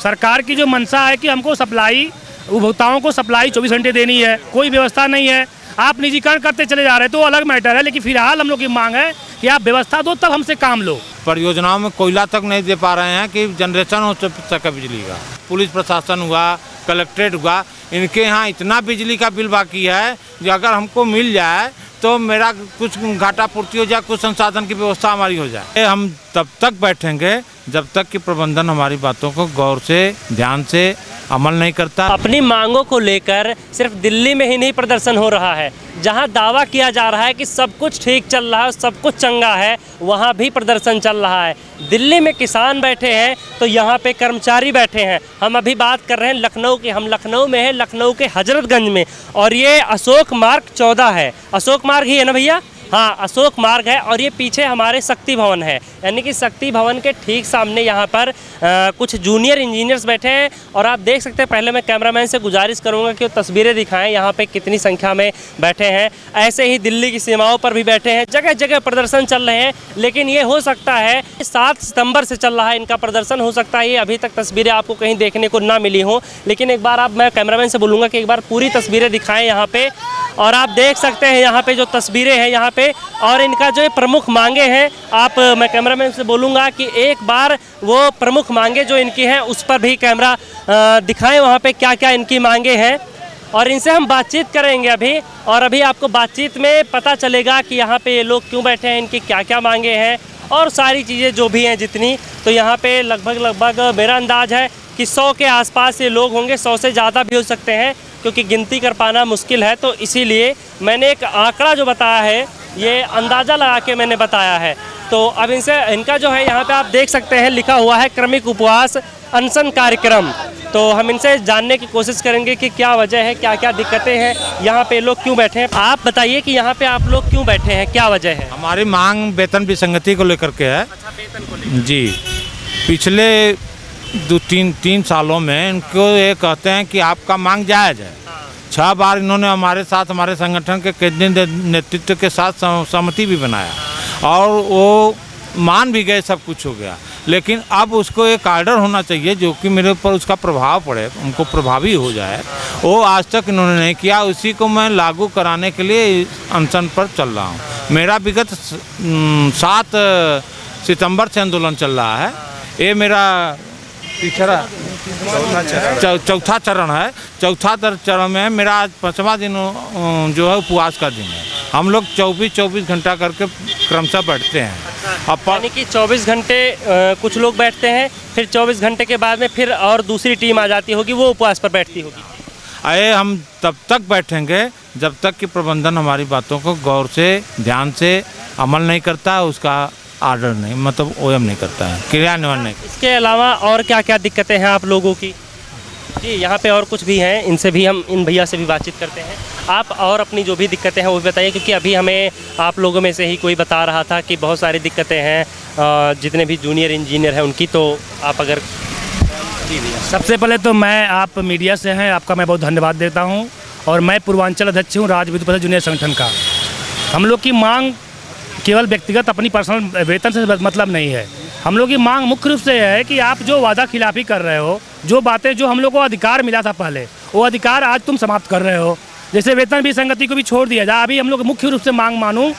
सरकार की जो मंशा है कि हमको सप्लाई, उपभोक्ताओं को सप्लाई 24 घंटे देनी है, कोई व्यवस्था नहीं है। आप निजीकरण करते चले जा रहे हैं तो अलग मैटर है, लेकिन फिलहाल हम लोग की मांग है कि आप व्यवस्था दो तब हमसे काम लो। परियोजनाओं में कोयला तक नहीं दे पा रहे हैं कि जनरेशन हो सके बिजली का। पुलिस प्रशासन हुआ, कलेक्ट्रेट हुआ, इनके यहाँ इतना बिजली का बिल बाकी है जो अगर हमको मिल जाए तो मेरा कुछ घाटा पूर्ति हो जाए, कुछ संसाधन की व्यवस्था हमारी हो जाए। हम तब तक बैठेंगे जब तक कि प्रबंधन हमारी बातों को गौर से, ध्यान से अमल नहीं करता। अपनी मांगों को लेकर सिर्फ दिल्ली में ही नहीं प्रदर्शन हो रहा है, जहां दावा किया जा रहा है कि सब कुछ ठीक चल रहा है, सब कुछ चंगा है, वहां भी प्रदर्शन चल रहा है। दिल्ली में किसान बैठे हैं तो यहाँ पे कर्मचारी बैठे हैं। हम अभी बात कर रहे हैं लखनऊ की, हम लखनऊ में हैं, लखनऊ के हजरतगंज में, और ये अशोक मार्ग 14 है। अशोक मार्ग ही है ना भैया? हाँ, अशोक मार्ग है। और ये पीछे हमारे शक्ति भवन है, यानी कि शक्ति भवन के ठीक सामने यहाँ पर कुछ जूनियर इंजीनियर्स बैठे हैं। और आप देख सकते हैं, पहले मैं कैमरामैन से गुजारिश करूँगा कि वो तस्वीरें दिखाएं यहाँ पे कितनी संख्या में बैठे हैं। ऐसे ही दिल्ली की सीमाओं पर भी बैठे हैं, जगह जगह प्रदर्शन चल रहे हैं। लेकिन ये हो सकता है 7 सितंबर से चल रहा है इनका प्रदर्शन, हो सकता है ये अभी तक तस्वीरें आपको कहीं देखने को ना मिली हों। लेकिन एक बार मैं कैमरामैन से बोलूँगा कि एक बार पूरी तस्वीरें दिखाएँ यहाँ पे। और आप देख सकते हैं यहाँ पे जो तस्वीरें हैं यहाँ पे, और इनका जो प्रमुख मांगे हैं, मैं कैमरामैन से बोलूँगा कि एक बार वो प्रमुख मांगे जो इनकी हैं उस पर भी कैमरा दिखाएं, वहाँ पे क्या क्या इनकी मांगे हैं। और इनसे हम बातचीत करेंगे अभी, और अभी आपको बातचीत में पता चलेगा कि यहाँ पे ये लोग क्यों बैठे हैं, इनकी क्या क्या मांगे हैं और सारी चीज़ें जो भी हैं जितनी। तो यहाँ पे लगभग मेरा अंदाज है कि 100 के आसपास ये लोग होंगे, 100 से ज़्यादा भी हो सकते हैं, क्योंकि गिनती कर पाना मुश्किल है। तो इसीलिए मैंने एक आंकड़ा जो बताया है, ये अंदाज़ा लगा के मैंने बताया है। तो अब इनका जो है यहाँ पे आप देख सकते हैं लिखा हुआ है क्रमिक उपवास अनशन कार्यक्रम। तो हम इनसे जानने की कोशिश करेंगे कि क्या वजह है, क्या क्या दिक्कतें हैं, यहाँ पे लोग क्यों बैठे हैं। आप बताइए कि यहाँ पे आप लोग क्यों बैठे हैं, क्या वजह है? हमारी मांग वेतन विसंगति को लेकर के है। अच्छा, वेतन को लेकर जी। पिछले 2-3 सालों में इनको ये कहते हैं कि आपका मांग जायज़ है। 6 बार इन्होंने हमारे साथ, हमारे संगठन के केंद्रीय नेतृत्व के साथ सहमति भी बनाया और वो मान भी गए, सब कुछ हो गया। लेकिन अब उसको एक आर्डर होना चाहिए जो कि मेरे ऊपर उसका प्रभाव पड़े, उनको प्रभावी हो जाए। वो आज तक इन्होंने नहीं किया। उसी को मैं लागू कराने के लिए अनशन पर चल रहा हूँ। मेरा विगत 7 सितंबर से आंदोलन चल रहा है। ये मेरा चौथा चरण है। चौथा चरण में मेरा आज 5वां दिन जो है उपवास का दिन है। हम लोग 24 घंटा करके क्रमशः बैठते हैं। यानी कि 24 घंटे कुछ लोग बैठते हैं, फिर 24 घंटे के बाद में फिर और दूसरी टीम आ जाती होगी, वो उपवास पर बैठती होगी। अरे हम तब तक बैठेंगे जब तक कि प्रबंधन हमारी बातों को गौर से, ध्यान से अमल नहीं करता, उसका आर्डर नहीं, मतलब ओएम नहीं करता है, क्रियान्वयन नहीं। इसके अलावा और क्या क्या दिक्कतें हैं आप लोगों की? जी, यहाँ पे और कुछ भी हैं, इनसे भी हम, इन भैया से भी बातचीत करते हैं। आप और अपनी जो भी दिक्कतें हैं वो भी बताइए, क्योंकि अभी हमें आप लोगों में से ही कोई बता रहा था कि बहुत सारी दिक्कतें हैं जितने भी जूनियर इंजीनियर हैं उनकी। तो आप अगर जी भैया, सबसे पहले तो मैं, आप मीडिया से हैं, आपका मैं बहुत धन्यवाद देता हूँ। और मैं पूर्वांचल अध्यक्ष हूँ राज्य विद्युत परिषद जूनियर संगठन का। हम लोग की मांग केवल व्यक्तिगत अपनी पर्सनल वेतन से मतलब नहीं है। हम लोग की मांग मुख्य रूप से है कि आप जो वादा खिलाफी कर रहे हो, जो बातें, जो हम लोग को अधिकार मिला था पहले, वो अधिकार आज तुम समाप्त कर रहे हो। जैसे वेतन विसंगति को भी छोड़ दिया जाए। अभी हम लोग मुख्य रूप से मांग मानूं,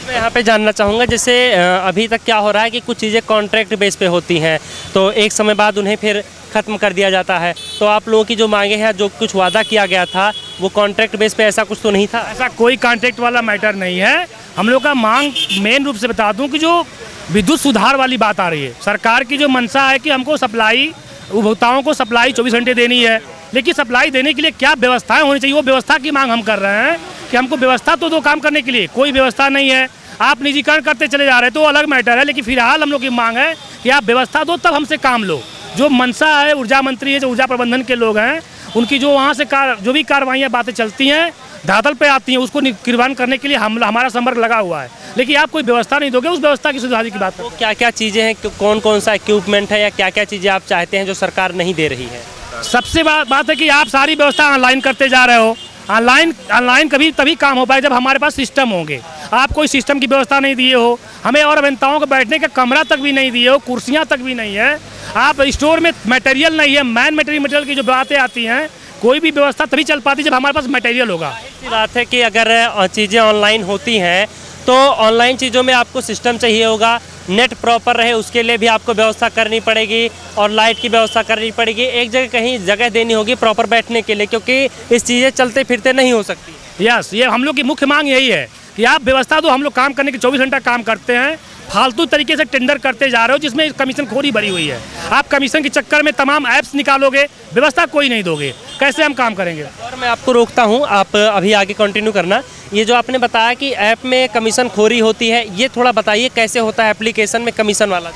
मैं यहाँ पे जानना चाहूँगा, जैसे अभी तक क्या हो रहा है कि कुछ चीज़ें कॉन्ट्रैक्ट बेस पे होती हैं, तो एक समय बाद उन्हें फिर ख़त्म कर दिया जाता है। तो आप लोगों की जो मांगे हैं, जो कुछ वादा किया गया था, वो कॉन्ट्रैक्ट बेस पे ऐसा कुछ तो नहीं था? ऐसा कोई कॉन्ट्रैक्ट वाला मैटर नहीं है। हम लोग का मांग मेन रूप से बता दूं कि जो विद्युत सुधार वाली बात आ रही है, सरकार की जो मंशा है कि हमको सप्लाई, उपभोक्ताओं को सप्लाई 24 घंटे देनी है, लेकिन सप्लाई देने के लिए क्या व्यवस्थाएं होनी चाहिए, वो व्यवस्था की मांग हम कर रहे हैं कि हमको व्यवस्था तो दो काम करने के लिए, कोई व्यवस्था नहीं है। आप निजीकरण करते चले जा रहे हैं तो अलग मैटर है, लेकिन फिलहाल हम लोग की मांग है कि आप व्यवस्था दो तब हमसे काम लो। जो मंशा है, ऊर्जा मंत्री है, जो ऊर्जा प्रबंधन के लोग हैं, उनकी जो वहाँ से जो भी कार्रवाइयाँ बातें चलती हैं, धरातल पे आती हैं, उसको निर्वाण करने के लिए हमारा संपर्क लगा हुआ है। लेकिन आप कोई व्यवस्था नहीं दोगे, उस व्यवस्था की सुधार की बात है। तो क्या क्या चीज़ें हैं, कौन कौन सा इक्विपमेंट है या क्या क्या चीज़ें आप चाहते हैं जो सरकार नहीं दे रही है? सबसे बात है कि आप सारी व्यवस्था ऑनलाइन करते जा रहे हो। ऑनलाइन कभी तभी काम हो पाए जब हमारे पास सिस्टम होंगे। आप कोई सिस्टम की व्यवस्था नहीं दिए हो, हमें और अभियंताओं को बैठने का कमरा तक भी नहीं दिए हो, कुर्सियां तक भी नहीं है। आप स्टोर में मटेरियल नहीं है, मैन मटेरियल की जो बातें आती हैं, कोई भी व्यवस्था तभी चल पाती जब हमारे पास मटेरियल होगा। ऐसी बात है कि अगर चीज़ें ऑनलाइन होती हैं तो ऑनलाइन चीज़ों में आपको सिस्टम चाहिए होगा, नेट प्रॉपर रहे उसके लिए भी आपको व्यवस्था करनी पड़ेगी और लाइट की व्यवस्था करनी पड़ेगी, एक जगह कहीं जगह देनी होगी प्रॉपर बैठने के लिए, क्योंकि इस चीज़ें चलते फिरते नहीं हो सकती। यस, ये हम लोग की मुख्य मांग यही है कि आप व्यवस्था दो, हम लोग काम करने के 24 घंटा काम करते हैं, फालतू तरीके से टेंडर करते जा रहे हो जिसमें कमीशन खोरी भरी हुई है। आप कमीशन के चक्कर में तमाम ऐप्स निकालोगे, व्यवस्था कोई नहीं दोगे, कैसे हम काम करेंगे। और मैं आपको रोकता हूँ, आप अभी आगे कंटिन्यू करना। ये जो आपने बताया कि ऐप में कमीशन खोरी होती है, ये थोड़ा बताइए कैसे होता है एप्लीकेशन में कमीशन वाला।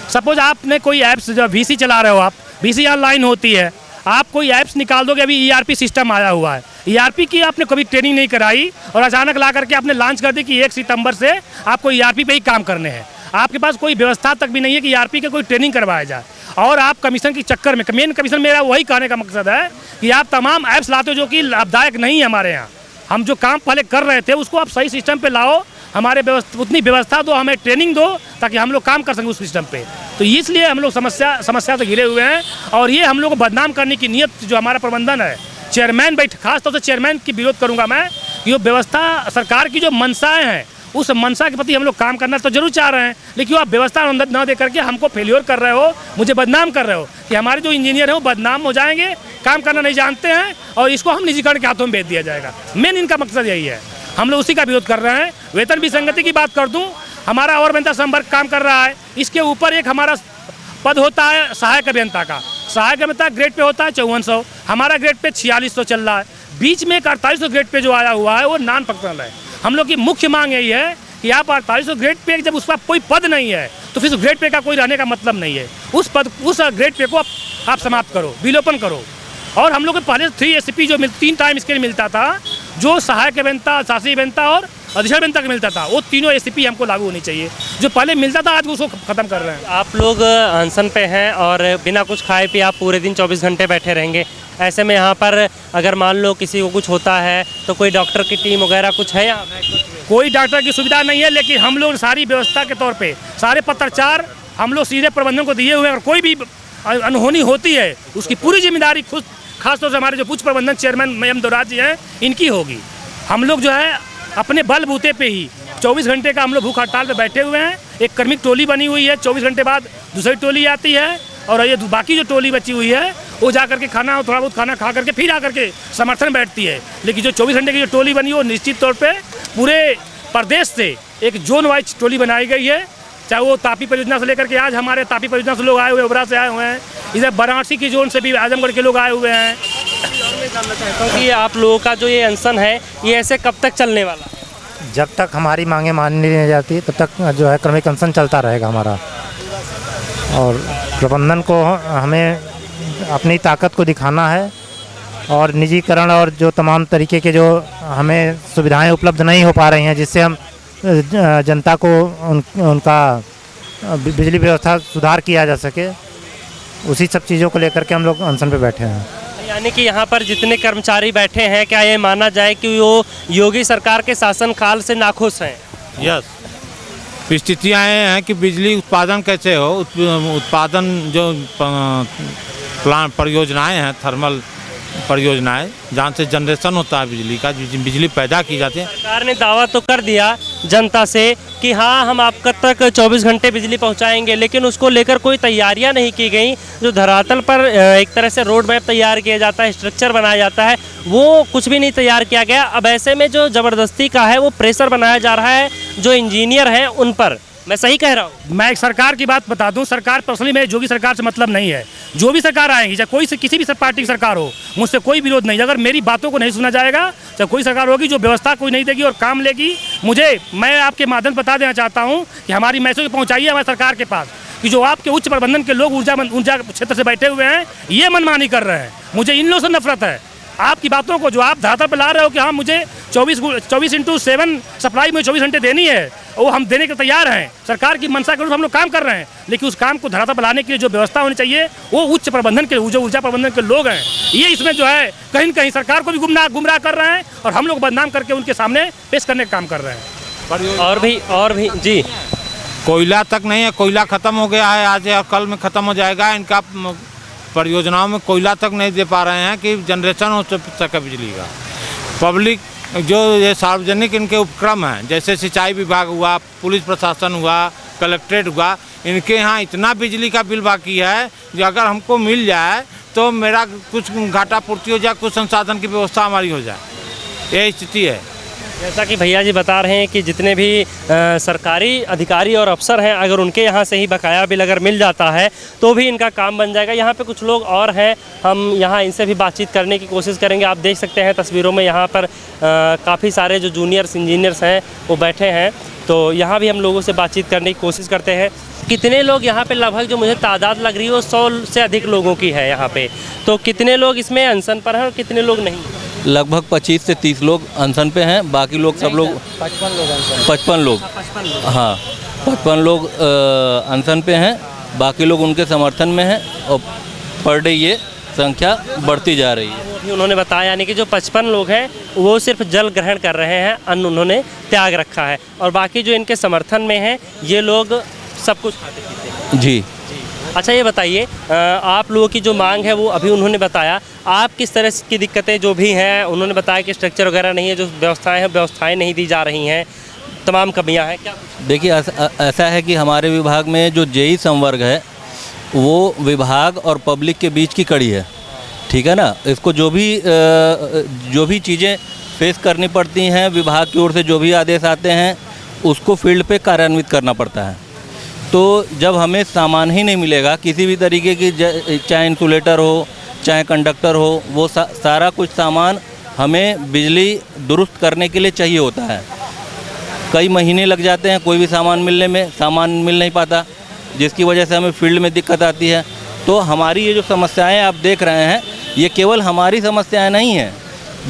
सपोज आपने कोई ऐप्स जो VC चला रहे हो, आप VC ऑनलाइन होती है, आप कोई ऐप्स निकाल दोगे, अभी ERP सिस्टम आया हुआ है, ERP की आपने कभी ट्रेनिंग नहीं कराई और अचानक ला करके आपने लॉन्च कर दी कि 1 सितंबर से आपको ERP पे ही काम करने हैं। आपके पास कोई व्यवस्था तक भी नहीं है कि ERP के कोई ट्रेनिंग करवाया जाए, और आप कमीशन के चक्कर में, मेन कमीशन मेरा वही कहने का मकसद है कि आप तमाम ऐप्स लाते हो जो कि लाभदायक नहीं है हमारे यहाँ। हम जो काम पहले कर रहे थे उसको आप सही सिस्टम पे लाओ, हमारे उतनी व्यवस्था दो, हमें ट्रेनिंग दो ताकि हम लोग काम कर सकें उस सिस्टम पे। तो इसलिए हम लोग समस्या से घिरे हुए हैं, और ये हम लोग को बदनाम करने की नीयत जो हमारा प्रबंधन है, चेयरमैन खास तौर से चेयरमैन की विरोध करूंगा मैं कि जो व्यवस्था सरकार की जो मंशाएं हैं उस मंशा के प्रति हम लोग काम करना तो जरूर चाह रहे हैं, लेकिन आप व्यवस्था न दे करके हमको फेल्योर कर रहे हो, मुझे बदनाम कर रहे हो कि हमारे जो इंजीनियर हैं वो बदनाम हो जाएंगे, काम करना नहीं जानते हैं और इसको हम निजीकरण के हाथों में भेज दिया जाएगा। मेन इनका मकसद यही है, हम लोग उसी का विरोध कर रहे हैं। वेतन विसंगति की बात कर दूं, हमारा और अभियंता संवर्ग काम कर रहा है, इसके ऊपर एक हमारा पद होता है सहायक अभियंता का। सहायक अभियंता ग्रेड पे होता है 5400, हमारा ग्रेड पे 4600 चल रहा है। बीच में एक 4800 ग्रेड पे जो आया हुआ है वो नॉन फंक्शनल है। हम लोग की मुख्य मांग यही है कि आप 4800 ग्रेड पे जब उसका कोई पद नहीं है तो फिर उस ग्रेड पे का कोई रहने का मतलब नहीं है। उस ग्रेड पे को आप समाप्त करो, विलोपन करो। और हम लोग के पहले 3 ACP जो 3 टाइम स्केल मिलता था, जो सहायक अभियंता, शासी अभियंता और अधीक्षण अभियंता का मिलता था, वो तीनों ACP हमको लागू होनी चाहिए। जो पहले मिलता था आज उसको खत्म कर रहे हैं। आप लोग अनशन पे हैं और बिना कुछ खाए पिए आप पूरे दिन 24 घंटे बैठे रहेंगे, ऐसे में यहाँ पर अगर मान लो किसी को कुछ होता है तो कोई डॉक्टर की टीम वगैरह कुछ है यहाँ? कोई डॉक्टर की सुविधा नहीं है, लेकिन हम लोग सारी व्यवस्था के तौर पे सारे पत्राचार हम लोग सीधे प्रबंधन को दिए हुए हैं, और कोई भी अनहोनी होती है उसकी पूरी जिम्मेदारी खुद खासतौर से हमारे जो उच्च प्रबंधन चेयरमैन एम दोराज जी हैं इनकी होगी। हम लोग जो है अपने बल बूते पे ही 24 घंटे का हम लोग भूख हड़ताल पे बैठे हुए हैं। एक कर्मिक टोली बनी हुई है, 24 घंटे बाद दूसरी टोली आती है, और ये बाकी जो टोली बची हुई है वो जा करके खाना, थोड़ा बहुत खाना खा करके फिर आकर के समर्थन बैठती है। लेकिन जो 24 घंटे की जो टोली बनी है वो निश्चित तौर पे पूरे प्रदेश से एक जोन वाइज टोली बनाई गई है, चाहे वो तापी परियोजना से लेकर के आज हमारे तापी परियोजना से लोग आए हुए, ओबरा से आए हुए हैं, इधर वाराणसी की जोन से भी आजमगढ़ के लोग आए हुए हैं। जानना चाहता हूँ कि आप लोगों का जो ये अनशन है ये ऐसे कब तक चलने वाला है? जब तक हमारी मांगें मानी नहीं जाती तब तक जो है क्रमिक अनशन चलता रहेगा हमारा। और प्रबंधन को हमें अपनी ताकत को दिखाना है, और निजीकरण और जो तमाम तरीके के जो हमें सुविधाएं उपलब्ध नहीं हो पा रही हैं जिससे हम जनता को उनका बिजली व्यवस्था सुधार किया जा सके, उसी सब चीज़ों को लेकर के हम लोग अनशन पे बैठे हैं। यानी कि यहाँ पर जितने कर्मचारी बैठे हैं, क्या ये माना जाए कि वो योगी सरकार के शासनकाल से नाखुश हैं? यस, स्थितियाँ हैं कि बिजली उत्पादन कैसे हो, उत्पादन जो प्लांट परियोजनाएं हैं, थर्मल परियोजनाएं जहाँ से जनरेशन होता है बिजली का, बिजली पैदा की जाती है। सरकार ने दावा तो कर दिया जनता से कि हाँ हम आप तक 24 घंटे बिजली पहुंचाएंगे, लेकिन उसको लेकर कोई तैयारियां नहीं की गई। जो धरातल पर एक तरह से रोड मैप तैयार किया जाता है, स्ट्रक्चर बनाया जाता है, वो कुछ भी नहीं तैयार किया गया। अब ऐसे में जो ज़बरदस्ती का है वो प्रेशर बनाया जा रहा है जो इंजीनियर हैं उन पर। मैं सही कह रहा हूँ? मैं एक सरकार की बात बता दूं, सरकार पर्सनली मेरे योगी सरकार से मतलब नहीं है। जो भी सरकार आएगी, चाहे कोई से किसी भी पार्टी की सरकार हो, मुझसे कोई विरोध नहीं। अगर मेरी बातों को नहीं सुना जाएगा, चाहे कोई सरकार होगी जो व्यवस्था कोई नहीं देगी और काम लेगी, मैं आपके माध्यम बता देना चाहता हूँ कि हमारी मैसेज पहुँचाइए हमारी सरकार के पास कि जो आपके उच्च प्रबंधन के लोग ऊर्जा क्षेत्र से बैठे हुए हैं ये मनमानी कर रहे हैं। मुझे इन लोगों से नफरत है। आपकी बातों को जो आप धरातल पर ला रहे हो कि हाँ मुझे 24/7 सप्लाई में 24 घंटे देनी है, वो हम देने के तैयार हैं। सरकार की मंशा के अनुरूप हम लोग काम कर रहे हैं, लेकिन उस काम को धरातल पर लाने के लिए जो व्यवस्था होनी चाहिए वो उच्च प्रबंधन के, जो ऊर्जा प्रबंधन के लोग हैं, ये इसमें जो है कहीं न कहीं सरकार को भी गुमराह कर रहे हैं और हम लोग बदनाम करके उनके सामने पेश करने का काम कर रहे हैं। और भी जी कोयला तक नहीं है, कोयला ख़त्म हो गया है, आज या कल में ख़त्म हो जाएगा। इनका परियोजनाओं में कोयला तक नहीं दे पा रहे हैं कि जनरेशन हो सके बिजली का। पब्लिक जो ये सार्वजनिक इनके उपक्रम हैं, जैसे सिंचाई विभाग हुआ, पुलिस प्रशासन हुआ, कलेक्ट्रेट हुआ, इनके यहाँ इतना बिजली का बिल बाकी है जो अगर हमको मिल जाए तो मेरा कुछ घाटा पूर्ति हो जाए, कुछ संसाधन की व्यवस्था हमारी हो जाए, यही स्थिति है। जैसा कि भैया जी बता रहे हैं कि जितने भी सरकारी अधिकारी और अफसर हैं, अगर उनके यहाँ से ही बकाया बिल अगर मिल जाता है तो भी इनका काम बन जाएगा। यहाँ पे कुछ लोग और हैं, हम यहाँ इनसे भी बातचीत करने की कोशिश करेंगे। आप देख सकते हैं तस्वीरों में यहाँ पर काफ़ी सारे जो जूनियर्स इंजीनियर्स हैं वो बैठे हैं, तो यहाँ भी हम लोगों से बातचीत करने की कोशिश करते हैं। कितने लोग यहाँ पे, लगभग जो मुझे तादाद लग रही है वो 100 से अधिक लोगों की है यहाँ पे, तो कितने लोग इसमें अनशन पर हैं और कितने लोग नहीं? लगभग 25 से 30 लोग अनशन पे हैं, बाकी लोग सब लोग 55 लोग 55 लोग अनशन पे हैं, बाकी लोग उनके समर्थन में हैं और पर डे ये संख्या बढ़ती जा रही है। अभी उन्होंने बताया यानी कि जो 55 लोग हैं वो सिर्फ जल ग्रहण कर रहे हैं, अन्न उन्होंने त्याग रखा है, और बाकी जो इनके समर्थन में हैं ये लोग सब कुछ खाते पीते हैं। जी। अच्छा ये बताइए, आप लोगों की जो मांग है वो अभी उन्होंने बताया, आप किस तरह की दिक्कतें जो भी हैं, उन्होंने बताया कि स्ट्रक्चर वगैरह नहीं है, जो व्यवस्थाएं हैं व्यवस्थाएं नहीं दी जा रही हैं, तमाम कमियां हैं क्या? देखिए ऐसा है कि हमारे विभाग में जो जेई संवर्ग है वो विभाग और पब्लिक के बीच की कड़ी है, ठीक है ना। इसको जो भी चीज़ें फेस करनी पड़ती हैं, विभाग की ओर से जो भी आदेश आते हैं उसको फील्ड पे कार्यान्वित करना पड़ता है। तो जब हमें सामान ही नहीं मिलेगा किसी भी तरीके की, चाहे इंसुलेटर हो चाहे कंडक्टर हो, वो सारा कुछ सामान हमें बिजली दुरुस्त करने के लिए चाहिए होता है। कई महीने लग जाते हैं कोई भी सामान मिलने में, सामान मिल नहीं पाता, जिसकी वजह से हमें फील्ड में दिक्कत आती है। तो हमारी ये जो समस्याएं आप देख रहे हैं ये केवल हमारी समस्याएं नहीं हैं,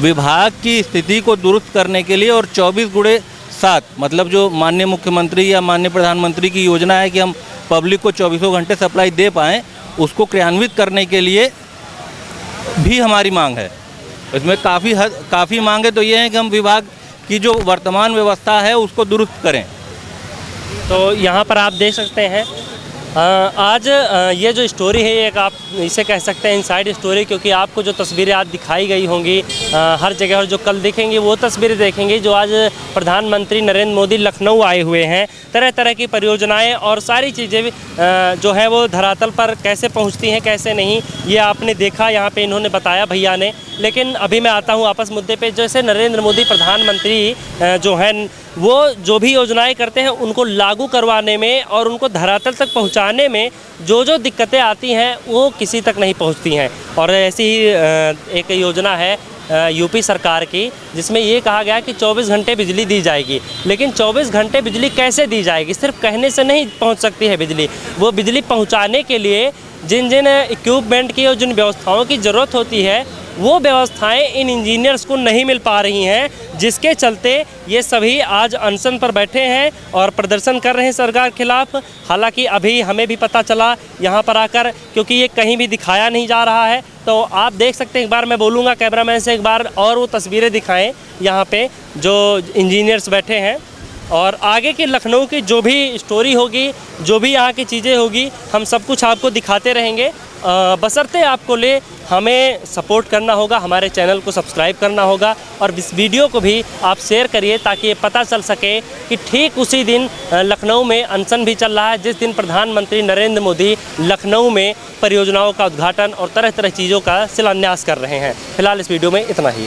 विभाग की स्थिति को दुरुस्त करने के लिए, और 24/7 मतलब जो माननीय मुख्यमंत्री या माननीय प्रधानमंत्री की योजना है कि हम पब्लिक को 24 घंटे सप्लाई दे पाएँ, उसको क्रियान्वित करने के लिए भी हमारी मांग है। इसमें काफ़ी मांगे तो ये हैं कि हम विभाग की जो वर्तमान व्यवस्था है उसको दुरुस्त करें। तो यहाँ पर आप देख सकते हैं आज ये जो स्टोरी है एक आप इसे कह सकते हैं इनसाइड स्टोरी, क्योंकि आपको जो तस्वीरें आज दिखाई गई होंगी हर जगह, और जो कल देखेंगे वो तस्वीरें देखेंगे जो आज प्रधानमंत्री नरेंद्र मोदी लखनऊ आए हुए हैं। तरह तरह की परियोजनाएं और सारी चीज़ें जो है वो धरातल पर कैसे पहुंचती हैं कैसे नहीं, ये आपने देखा, यहाँ पे इन्होंने बताया भैया ने। लेकिन अभी मैं आता हूँ आपस मुद्दे पे। जैसे नरेंद्र मोदी प्रधानमंत्री जो हैं वो जो भी योजनाएं करते हैं उनको लागू करवाने में और उनको धरातल तक पहुंचाने में जो दिक्कतें आती हैं वो किसी तक नहीं पहुंचती हैं। और ऐसी ही एक योजना है यूपी सरकार की जिसमें ये कहा गया कि 24 घंटे बिजली दी जाएगी। लेकिन 24 घंटे बिजली कैसे दी जाएगी? सिर्फ कहने से नहीं पहुंच सकती है बिजली। वो बिजली पहुंचाने के लिए जिन जिन इक्विपमेंट की और जिन व्यवस्थाओं की ज़रूरत होती है वो व्यवस्थाएं इन इंजीनियर्स को नहीं मिल पा रही हैं, जिसके चलते ये सभी आज अनशन पर बैठे हैं और प्रदर्शन कर रहे हैं सरकार के खिलाफ। हालांकि अभी हमें भी पता चला यहाँ पर आकर, क्योंकि ये कहीं भी दिखाया नहीं जा रहा है। तो आप देख सकते हैं, एक बार मैं बोलूँगा कैमरामैन से एक बार और वो तस्वीरें दिखाएं यहाँ पे जो इंजीनियर्स बैठे हैं, और आगे की लखनऊ की जो भी स्टोरी होगी, जो भी यहाँ की चीज़ें होगी, हम सब कुछ आपको दिखाते रहेंगे। बशर्ते आपको हमें सपोर्ट करना होगा, हमारे चैनल को सब्सक्राइब करना होगा और इस वीडियो को भी आप शेयर करिए ताकि ये पता चल सके कि ठीक उसी दिन लखनऊ में अनशन भी चल रहा है जिस दिन प्रधानमंत्री नरेंद्र मोदी लखनऊ में परियोजनाओं का उद्घाटन और तरह तरह चीज़ों का शिलान्यास कर रहे हैं। फिलहाल इस वीडियो में इतना ही।